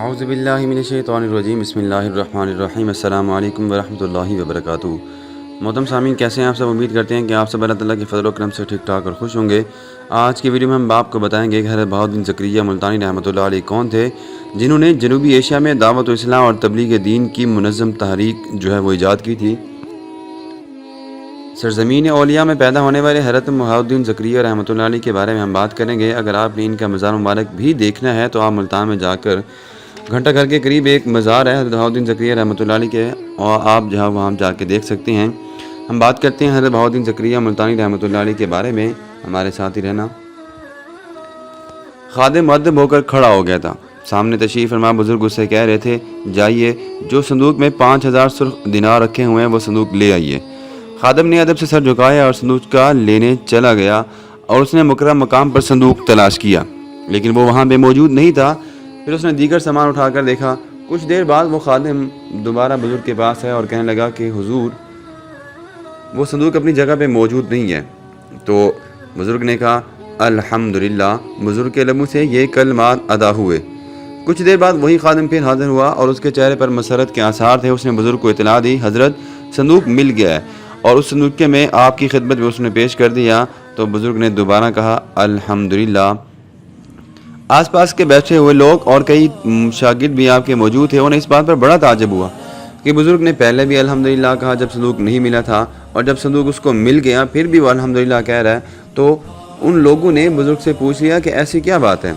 اعوذ باللہ من الشیطان الرجیم بسم اللہ الرحمن الرحیم السلام علیکم ورحمۃ اللہ وبرکاتہ۔ محترم سامعین، کیسے ہیں آپ سب؟ امید کرتے ہیں کہ آپ سب اللہ تعالیٰ کے فضل و کرم سے ٹھیک ٹھاک اور خوش ہوں گے۔ آج کی ویڈیو میں ہم آپ کو بتائیں گے کہ حضرت بہاؤالدین زکریا ملتانی رحمۃ اللہ علیہ کون تھے، جنہوں نے جنوبی ایشیا میں دعوت اسلام اور تبلیغ دین کی منظم تحریک وہ ایجاد کی تھی۔ سرزمین اولیاء میں پیدا ہونے والے حضرت بہاؤالدین زکریا رحمۃ اللہ علیہ کے بارے میں ہم بات کریں گے۔ اگر آپ نے ان کا مزار مبارک بھی دیکھنا ہے تو آپ ملتان میں جا کر گھنٹہ گھر کے قریب ایک مزار ہے حضرت بہاؤالدین زکریا رحمۃ اللہ علیہ کے، اور آپ وہاں جا کے دیکھ سکتے ہیں۔ ہم بات کرتے ہیں حضرت بہاؤالدین زکریا ملتانی رحمۃ اللہ علیہ کے بارے میں، ہمارے ساتھ ہی رہنا۔ خادم مؤدب ہو کر کھڑا ہو گیا تھا، سامنے تشریف فرما بزرگ اس سے کہہ رہے تھے، جائیے جو صندوق میں 5000 سرخ دینار رکھے ہوئے ہیں وہ صندوق لے آئیے۔ خادم نے ادب سے سر جھکایا اور صندوق کا لینے چلا گیا، اور اس نے مقررہ مقام پر صندوق تلاش کیا، لیکن وہ وہاں پہ موجود نہیں تھا۔ پھر اس نے دیگر سامان اٹھا کر دیکھا۔ کچھ دیر بعد وہ خادم دوبارہ بزرگ کے پاس ہے اور کہنے لگا کہ حضور، وہ صندوق اپنی جگہ پہ موجود نہیں ہے۔ تو بزرگ نے کہا الحمدللہ۔ بزرگ کے لبوں سے یہ کلمات ادا ہوئے۔ کچھ دیر بعد وہی خادم پھر حاضر ہوا اور اس کے چہرے پر مسرت کے آثار تھے۔ اس نے بزرگ کو اطلاع دی، حضرت صندوق مل گیا ہے، اور اس صندوق میں آپ کی خدمت میں اس نے پیش کر دیا۔ تو بزرگ نے دوبارہ کہا الحمدللہ۔ آس پاس کے بیٹھے ہوئے لوگ اور کئی شاگرد بھی آپ کے موجود تھے۔ انہیں اس بات پر بڑا تعجب ہوا کہ بزرگ نے پہلے بھی الحمدللہ کہا جب صندوق نہیں ملا تھا، اور جب صندوق اس کو مل گیا پھر بھی وہ الحمدللہ کہہ رہا ہے۔ تو ان لوگوں نے بزرگ سے پوچھ لیا کہ ایسی کیا بات ہے؟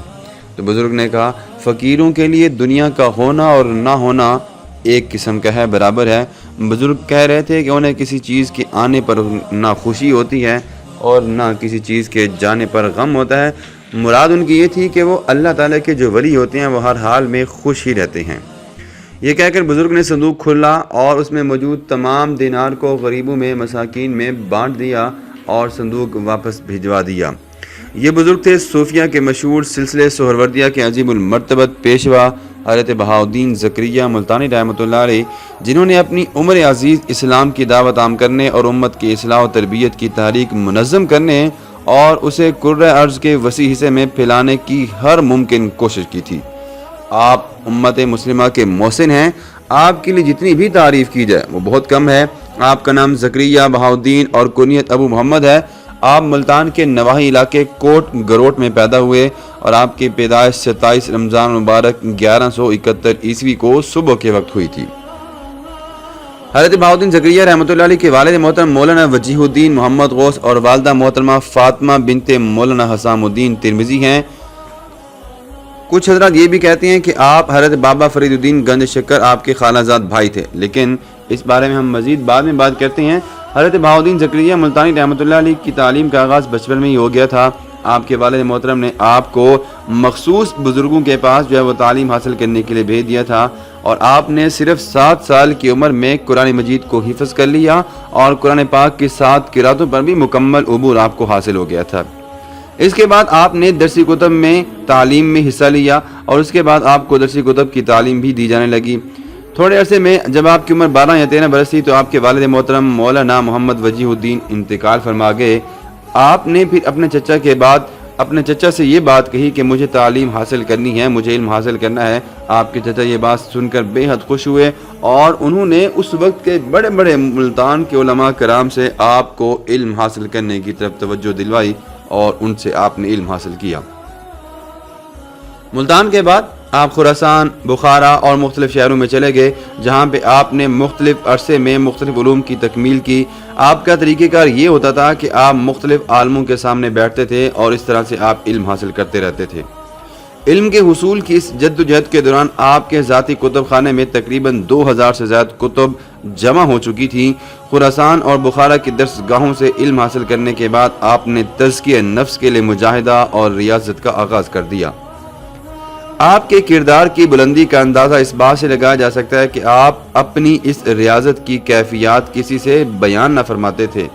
تو بزرگ نے کہا فقیروں کے لیے دنیا کا ہونا اور نہ ہونا ایک قسم کا ہے، برابر ہے۔ بزرگ کہہ رہے تھے کہ انہیں کسی چیز کے آنے پر نہ خوشی ہوتی ہے اور نہ کسی چیز کے جانے پر غم ہوتا ہے۔ مراد ان کی یہ تھی کہ وہ اللہ تعالیٰ کے جو ولی ہوتے ہیں وہ ہر حال میں خوش ہی رہتے ہیں۔ یہ کہہ کر بزرگ نے صندوق کھولا اور اس میں موجود تمام دینار کو غریبوں میں مساکین میں بانٹ دیا اور صندوق واپس بھجوا دیا۔ یہ بزرگ تھے صوفیہ کے مشہور سلسلے سہروردیہ کے عظیم المرتبت پیشوا حضرت بہاؤالدین زکریا ملتانی رحمۃ اللہ علیہ، جنہوں نے اپنی عمر عزیز اسلام کی دعوت عام کرنے اور امت کی اصلاح و تربیت کی تحریک منظم کرنے اور اسے کرۂ ارض کے وسیع حصے میں پھیلانے کی ہر ممکن کوشش کی تھی۔ آپ امت مسلمہ کے محسن ہیں۔ آپ کے لیے جتنی بھی تعریف کی جائے وہ بہت کم ہے۔ آپ کا نام زکریا بہاؤالدین اور کنیت ابو محمد ہے۔ آپ ملتان کے نواحی علاقے کوٹ گروٹ میں پیدا ہوئے، اور آپ کی پیدائش 27 رمضان مبارک 1171 عیسوی کو صبح کے وقت ہوئی تھی۔ حضرت بہاؤالدین زکریا رحمۃ اللہ علیہ کے والد محترم مولانا وجیہ الدین محمد غوث اور والدہ محترمہ فاطمہ بنت مولانا حسام الدین ترمذی ہیں۔ کچھ حضرات یہ بھی کہتے ہیں کہ آپ حضرت بابا فرید الدین گنج شکر آپ کے خالہ زاد بھائی تھے، لیکن اس بارے میں ہم مزید بعد میں بات کرتے ہیں۔ حضرت بہاؤالدین زکریا ملتانی رحمۃ اللہ علیہ کی تعلیم کا آغاز بچپن میں ہی ہو گیا تھا۔ آپ کے والد محترم نے آپ کو مخصوص بزرگوں کے پاس وہ تعلیم حاصل کرنے کے لیے بھیج دیا تھا، اور آپ نے صرف 7 سال کی عمر میں قرآن مجید کو حفظ کر لیا، اور قرآن پاک کی 7 قراتوں پر بھی مکمل عبور آپ کو حاصل ہو گیا تھا۔ اس کے بعد آپ نے درسی کتب میں تعلیم میں حصہ لیا، اور اس کے بعد آپ کو درسی کتب کی تعلیم بھی دی جانے لگی۔ تھوڑے عرصے میں جب آپ کی عمر 12 یا 13 برس تھی تو آپ کے والد محترم مولانا محمد وجیہ الدین انتقال فرما گئے۔ آپ نے پھر اپنے چچا سے یہ بات کہی کہ مجھے تعلیم حاصل کرنی ہے، مجھے علم حاصل کرنا ہے۔ آپ کے چچا یہ بات سن کر بے حد خوش ہوئے، اور انہوں نے اس وقت کے بڑے بڑے ملتان کے علماء کرام سے آپ کو علم حاصل کرنے کی طرف توجہ دلوائی، اور ان سے آپ نے علم حاصل کیا۔ ملتان کے بعد آپ خراسان، بخارا اور مختلف شہروں میں چلے گئے، جہاں پہ آپ نے مختلف عرصے میں مختلف علوم کی تکمیل کی۔ آپ کا طریقہ کار یہ ہوتا تھا کہ آپ مختلف عالموں کے سامنے بیٹھتے تھے اور اس طرح سے آپ علم حاصل کرتے رہتے تھے۔ علم کے حصول کی اس جد و جہد کے دوران آپ کے ذاتی کتب خانے میں تقریباً 2000 سے زیادہ کتب جمع ہو چکی تھیں۔ خراسان اور بخارا کی درس گاہوں سے علم حاصل کرنے کے بعد آپ نے تزکیہ نفس کے لیے مجاہدہ اور ریاضت کا آغاز کر دیا۔ آپ کے کردار کی بلندی کا اندازہ اس بات سے لگایا جا سکتا ہے کہ آپ اپنی اس ریاضت کی کیفیات کسی سے بیان نہ فرماتے تھے۔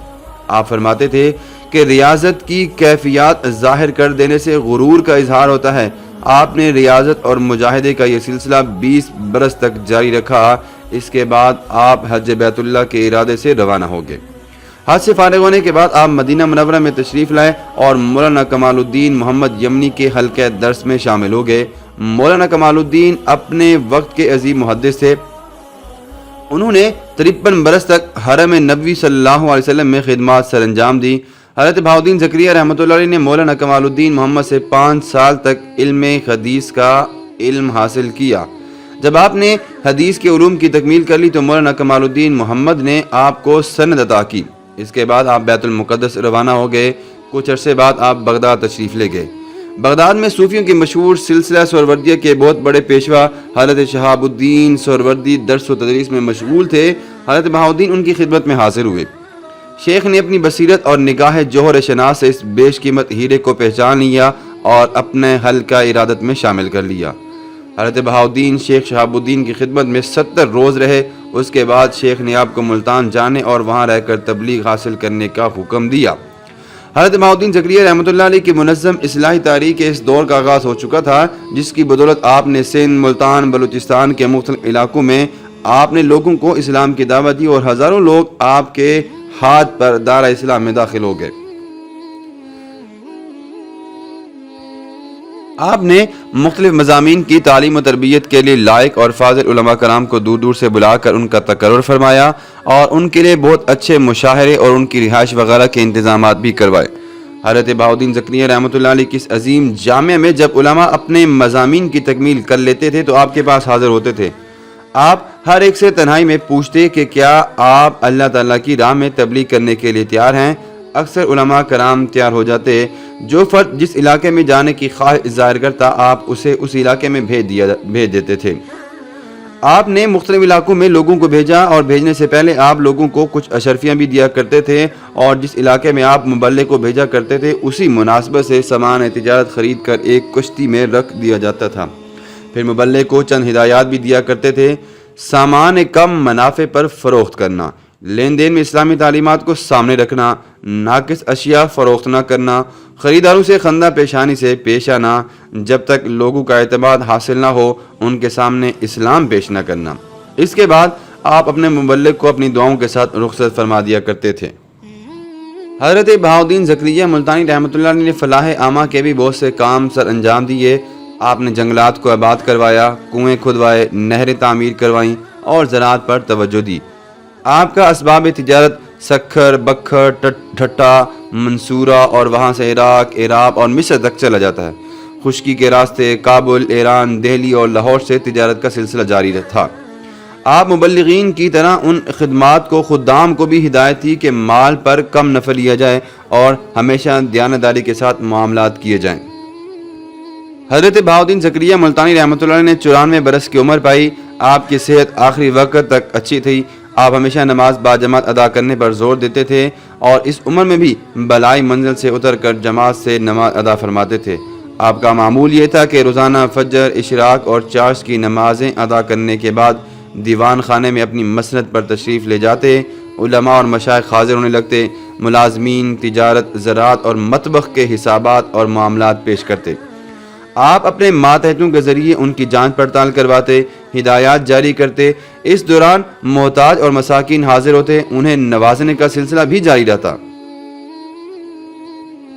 آپ فرماتے تھے کہ ریاضت کی کیفیات ظاہر کر دینے سے غرور کا اظہار ہوتا ہے۔ آپ نے ریاضت اور مجاہدے کا یہ سلسلہ 20 برس تک جاری رکھا۔ اس کے بعد آپ حج بیت اللہ کے ارادے سے روانہ ہو گئے۔ حج سے فارغ ہونے کے بعد آپ مدینہ منورہ میں تشریف لائے اور مولانا کمال الدین محمد یمنی کے حلقہ درس میں شامل ہو گئے۔ مولانا کمال الدین اپنے وقت کے عظیم محدث تھے۔ انہوں نے 53 برس تک حرم نبوی صلی اللہ علیہ وسلم میں خدمات سر انجام دی۔ حضرت بہاؤالدین زکریا رحمۃ اللہ علیہ نے مولانا کمال الدین محمد سے 5 سال تک علم حدیث کا علم حاصل کیا۔ جب آپ نے حدیث کے علوم کی تکمیل کر لی تو مولانا کمال الدین محمد نے آپ کو سند عطا کی۔ اس کے بعد آپ بیت المقدس روانہ ہو گئے۔ کچھ عرصے بعد آپ بغداد تشریف لے گئے۔ بغداد میں صوفیوں کے مشہور سلسلہ سہروردیہ کے بہت بڑے پیشوا حضرت شہاب الدین سہروردی درس و تدریس میں مشغول تھے۔ حضرت بہاؤالدین ان کی خدمت میں حاضر ہوئے۔ شیخ نے اپنی بصیرت اور نگاہ جوہر شناس سے اس بیش قیمت ہیرے کو پہچان لیا اور اپنے حلقہ ارادت میں شامل کر لیا۔ حضرت بہاؤالدین شیخ شہاب الدین کی خدمت میں 70 روز رہے۔ اس کے بعد شیخ نے آپ کو ملتان جانے اور وہاں رہ کر تبلیغ حاصل کرنے کا حکم دیا۔ حضرت بہاؤالدین زکریا رحمۃ اللہ علیہ کی منظم اصلاحی تاریخ کے اس دور کا آغاز ہو چکا تھا، جس کی بدولت آپ نے سندھ، ملتان، بلوچستان کے مختلف علاقوں میں آپ نے لوگوں کو اسلام کی دعوت دی اور ہزاروں لوگ آپ کے ہاتھ پر دارہ اسلام میں داخل ہو گئے۔ آپ نے مختلف مضامین کی تعلیم و تربیت کے لیے لائق اور فاضل علماء کرام کو دور دور سے بلا کر ان کا تقرر فرمایا اور ان کے لیے بہت اچھے مشاہرے اور ان کی رہائش وغیرہ کے انتظامات بھی کروائے۔ حضرت بہاؤالدین زکریا رحمۃ اللہ علیہ کی اس عظیم جامعہ میں جب علماء اپنے مضامین کی تکمیل کر لیتے تھے تو آپ کے پاس حاضر ہوتے تھے۔ آپ ہر ایک سے تنہائی میں پوچھتے کہ کیا آپ اللہ تعالیٰ کی راہ میں تبلیغ کرنے کے لیے تیار ہیں؟ اکثر علماء کرام تیار ہو جاتے۔ جو فرد جس علاقے میں جانے کی خواہش ظاہر کرتا آپ اسے اس علاقے میں بھیج دیتے تھے۔ آپ نے مختلف علاقوں میں لوگوں کو بھیجا اور بھیجنے سے پہلے آپ لوگوں کو کچھ اشرفیاں بھی دیا کرتے تھے اور جس علاقے میں آپ مبلغ کو بھیجا کرتے تھے اسی مناسبت سے سامان تجارت خرید کر ایک کشتی میں رکھ دیا جاتا تھا۔ پھر مبلغ کو چند ہدایات بھی دیا کرتے تھے۔ سامان کم منافع پر فروخت کرنا، لین دین میں اسلامی تعلیمات کو سامنے رکھنا، ناقص اشیاء فروخت نہ کرنا، خریداروں سے خندہ پیشانی سے پیش آنا، جب تک لوگوں کا اعتماد حاصل نہ ہو ان کے سامنے اسلام پیش نہ کرنا۔ اس کے بعد آپ اپنے مبلغ کو اپنی دعاؤں کے ساتھ رخصت فرما دیا کرتے تھے۔ حضرت بہاؤالدین زکریا ملتانی رحمۃ اللہ علیہ نے فلاح عامہ کے بھی بہت سے کام سر انجام دیے۔ آپ نے جنگلات کو آباد کروایا، کنویں کھدوائے، نہریں تعمیر کروائیں اور زراعت پر توجہ دی۔ آپ کا اسباب تجارت سکھر، بکھر، ٹھٹا، منصورہ اور وہاں سے عراق، عراق اور مصر تک چلا جاتا ہے۔ خشکی کے راستے کابل، ایران، دہلی اور لاہور سے تجارت کا سلسلہ جاری تھا۔ آپ مبلغین کی طرح ان خدمات کو خدام کو بھی ہدایت تھی کہ مال پر کم نفع لیا جائے اور ہمیشہ دیانتداری کے ساتھ معاملات کیے جائیں۔ حضرت بہاؤالدین زکریا ملتانی رحمۃ اللہ علیہ نے 94 برس کی عمر پائی۔ آپ کی صحت آخری وقت تک اچھی تھی۔ آپ ہمیشہ نماز باجماعت ادا کرنے پر زور دیتے تھے اور اس عمر میں بھی بلائی منزل سے اتر کر جماعت سے نماز ادا فرماتے تھے۔ آپ کا معمول یہ تھا کہ روزانہ فجر، اشراق اور چاشت کی نمازیں ادا کرنے کے بعد دیوان خانے میں اپنی مسند پر تشریف لے جاتے، علماء اور مشائخ حاضر ہونے لگتے، ملازمین تجارت، زراعت اور مطبخ کے حسابات اور معاملات پیش کرتے۔ آپ اپنے ماتحتوں کے ذریعے ان کی جانچ پڑتال کرواتے، ہدایات جاری کرتے۔ اس دوران محتاج اور مساکین حاضر ہوتے، انہیں نوازنے کا سلسلہ بھی جاری رہتا۔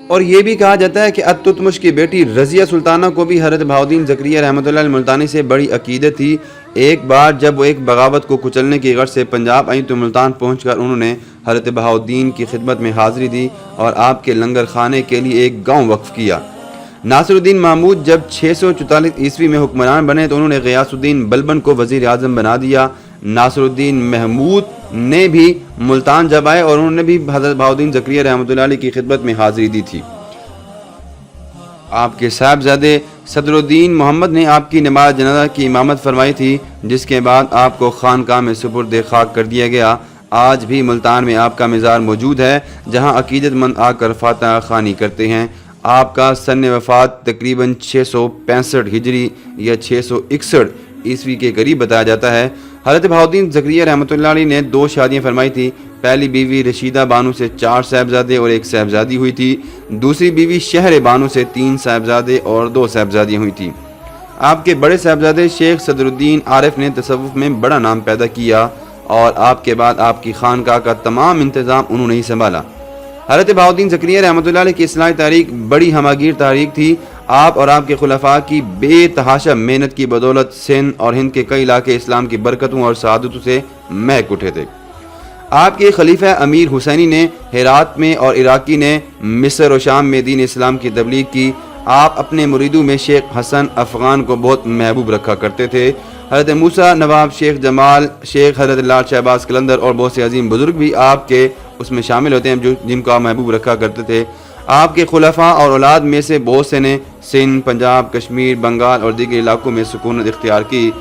اور یہ بھی کہا جاتا ہے کہ اتتمش کی بیٹی رضیہ سلطانہ کو بھی حضرت بہاؤالدین زکریا رحمۃ اللہ علیہ ملتانی سے بڑی عقیدت تھی۔ ایک بار جب وہ ایک بغاوت کو کچلنے کی غرض سے پنجاب آئیں تو ملتان پہنچ کر انہوں نے حضرت بہاؤالدین کی خدمت میں حاضری دی اور آپ کے لنگر خانے کے لیے ایک گاؤں وقف کیا۔ ناصر الدین محمود جب 644 عیسوی میں حکمران بنے تو انہوں نے غیاث الدین بلبن کو وزیر اعظم بنا دیا۔ ناصر الدین محمود نے بھی ملتان جب آئے اور انہوں نے بھی حضرت بہاؤالدین زکریا رحمۃ اللہ علیہ کی خدمت میں حاضری دی تھی۔ آپ کے صاحبزادے صدر الدین محمد نے آپ کی نماز جنازہ کی امامت فرمائی تھی، جس کے بعد آپ کو خانقاہ میں سپرد خاک کر دیا گیا۔ آج بھی ملتان میں آپ کا مزار موجود ہے جہاں عقیدت مند آ کر فاتحہ خوانی کرتے ہیں۔ آپ کا سن وفات تقریباً 665 ہجری یا 661 عیسوی کے قریب بتایا جاتا ہے۔ حضرت بہاؤالدین زکریا رحمۃ اللہ علیہ نے 2 شادیاں فرمائی تھی۔ پہلی بیوی رشیدہ بانو سے 4 صاحبزادے اور 1 صاحبزادی ہوئی تھی۔ دوسری بیوی شہر بانو سے 3 صاحبزادے اور 2 صاحبزادیاں ہوئی تھیں۔ آپ کے بڑے صاحبزادے شیخ صدر الدین عارف نے تصوف میں بڑا نام پیدا کیا اور آپ کے بعد آپ کی خانقاہ کا تمام انتظام انہوں نے ہی سنبھالا۔ حضرت بہاؤالدین زکریا رحمۃ اللہ علیہ کی اصلاحی تاریخ بڑی ہماگیر تاریخ تھی۔ آپ اور آپ کے خلفاء کی بے تحاشا محنت کی بدولت سندھ اور ہند کے کئی علاقے اسلام کی برکتوں اور سعادتوں سے مہک اٹھے تھے۔ آپ کے خلیفہ امیر حسینی نے ہرات میں اور عراقی نے مصر و شام میں دین اسلام کی تبلیغ کی۔ آپ اپنے مریدوں میں شیخ حسن افغان کو بہت محبوب رکھا کرتے تھے۔ حضرت موسیٰ نواب، شیخ جمال، شیخ حضرت لال شہباز قلندر اور بہت سے عظیم بزرگ بھی آپ کے اس میں شامل ہوتے ہیں جن کو آپ محبوب رکھا کرتے تھے۔ آپ کے خلفاء اور اولاد میں سے بہت سے نے سندھ، پنجاب، کشمیر، بنگال اور دیگر علاقوں میں سکونت اختیار کی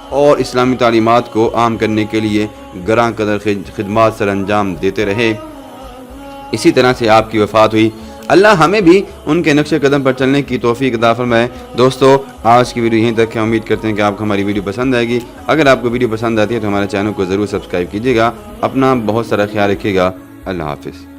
اور اسلامی تعلیمات کو عام کرنے کے لیے گراں قدر خدمات سر انجام دیتے رہے۔ اسی طرح سے آپ کی وفات ہوئی۔ اللہ ہمیں بھی ان کے نقش قدم پر چلنے کی توفیق عطا فرمائے۔ دوستو، آج کی ویڈیو یہیں تک ہے۔ امید کرتے ہیں کہ آپ کو ہماری ویڈیو پسند آئے گی۔ اگر آپ کو ویڈیو پسند آتی ہے تو ہمارے چینل کو ضرور سبسکرائب کیجیے گا۔ اپنا بہت سارا خیال رکھیے گا۔ اللہ حافظ۔